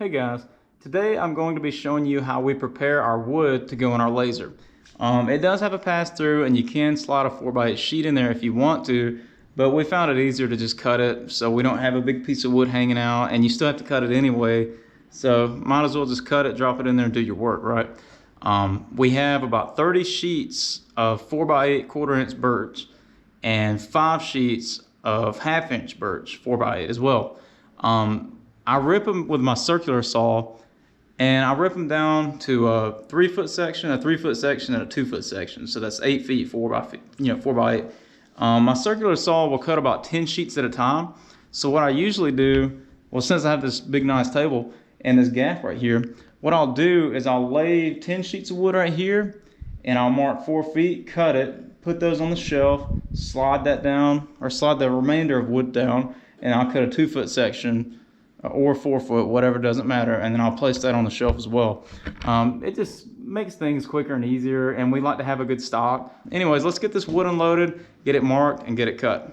Hey guys, today I'm going to be showing you how we prepare our wood to go in our laser. It does have a pass-through and you can slide a 4x8 sheet in there if you want to, but we found it easier to just cut it so we don't have a big piece of wood hanging out, and you still have to cut it anyway, so might as well just cut it, drop it in there and do your work, right? We have about 30 sheets of 4x8 1/4 inch birch and 5 sheets of 1/2 inch birch 4x8 as well. I rip them with my circular saw, and I rip them down to a 3-foot section, a 3-foot section, and a 2-foot section. So that's 8 feet, 4x8. My circular saw will cut about 10 sheets at a time. So what I usually do, well, since I have this big nice table and this gaff right here, what I'll do is I'll lay 10 sheets of wood right here, and I'll mark 4 feet, cut it, put those on the shelf, slide that down, or slide the remainder of wood down, and I'll cut a 2-foot section or 4-foot, whatever, doesn't matter, and then I'll place that on the shelf as well. It just makes things quicker and easier, and we like to have a good stock. Anyways, let's get this wood unloaded, get it marked, and get it cut.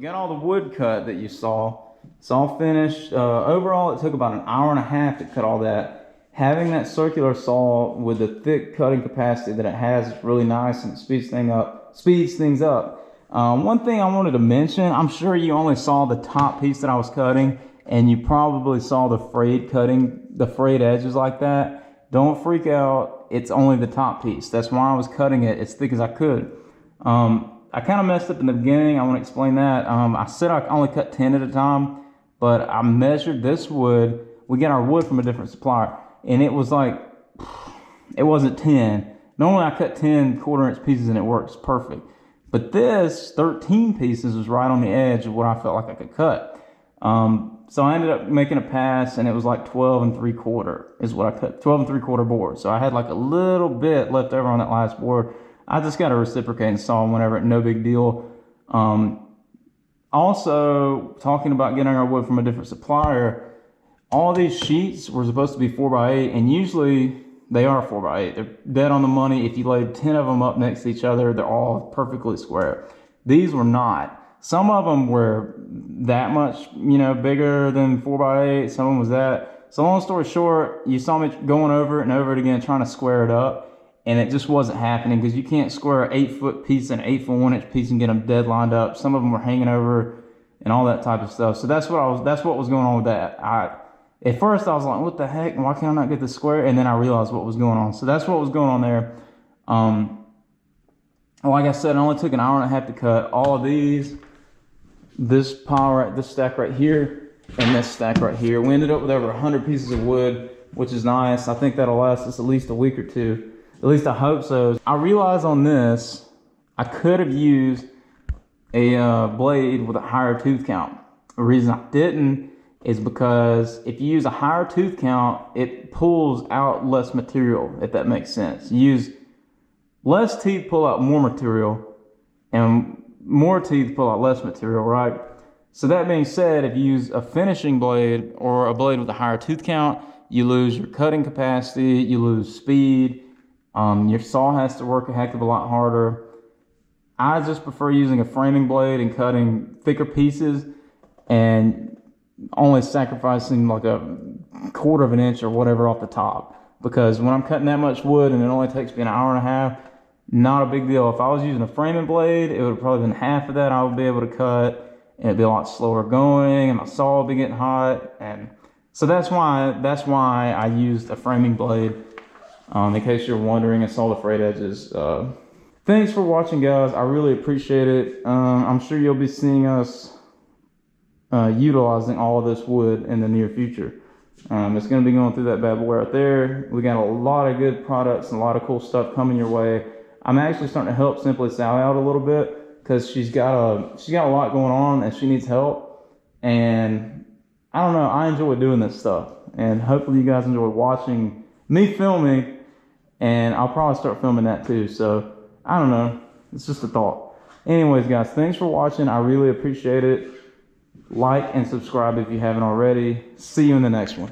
got all the wood cut that you saw. It's all finished. Overall, it took about an hour and a half to cut all that. Having that circular saw with the thick cutting capacity that it has is really nice, and it speeds things up. One thing I wanted to mention, I'm sure you only saw the top piece that I was cutting, and you probably saw the frayed edges like that. Don't freak out. It's only the top piece. That's why I was cutting it as thick as I could. I kind of messed up in the beginning. I want to explain that. I said I only cut 10 at a time, but I measured this wood. We get our wood from a different supplier, and it was like, it wasn't 10. Normally I cut 10 quarter-inch pieces and it works perfect. But this 13 pieces was right on the edge of what I felt like I could cut. So I ended up making a pass, and it was like 12 3/4 is what I cut, 12 3/4 board. So I had like a little bit left over on that last board. I just got a reciprocating saw whenever, no big deal. Also, talking about getting our wood from a different supplier, all these sheets were supposed to be 4x8, and usually they are 4x8. They're dead on the money. If you laid 10 of them up next to each other, they're all perfectly square. These were not. Some of them were that much, bigger than 4x8. Some of them was that. So long story short, you saw me going over it and over it again, trying to square it up, and it just wasn't happening, because you can't square an 8-foot piece and an 8-foot 1-inch piece and get them dead lined up. Some of them were hanging over and all that type of stuff. So that's what was going on with that. At first I was like, what the heck? Why can't I not get this square? And then I realized what was going on. So that's what was going on there. Like I said, it only took an hour and a half to cut all of these. This stack right here, and this stack right here. We ended up with over 100 pieces of wood, which is nice. I think that'll last us at least a week or two. At least I hope so. I realized on this, I could have used a blade with a higher tooth count. The reason I didn't is because if you use a higher tooth count, it pulls out less material, if that makes sense. You use less teeth, pull out more material, and more teeth pull out less material, right? So that being said, if you use a finishing blade or a blade with a higher tooth count, you lose your cutting capacity, you lose speed, your saw has to work a heck of a lot harder. I just prefer using a framing blade and cutting thicker pieces and only sacrificing like a 1/4 of an inch or whatever off the top. Because when I'm cutting that much wood and it only takes me an hour and a half, not a big deal. If I was using a framing blade, it would have probably been half of that I would be able to cut, and it'd be a lot slower going, and my saw would be getting hot. And so that's why I used a framing blade. In case you're wondering, I saw the frayed edges. Thanks for watching, guys. I really appreciate it. I'm sure you'll be seeing us utilizing all of this wood in the near future. It's going to be going through that bad boy right there. We got a lot of good products and a lot of cool stuff coming your way. I'm actually starting to help Simply Sally out a little bit, because she's got a lot going on and she needs help. And I don't know, I enjoy doing this stuff, and hopefully you guys enjoy watching me filming, and I'll probably start filming that too. So I don't know, it's just a thought. Anyways, guys, thanks for watching. I really appreciate it. Like and subscribe if you haven't already. See you in the next one.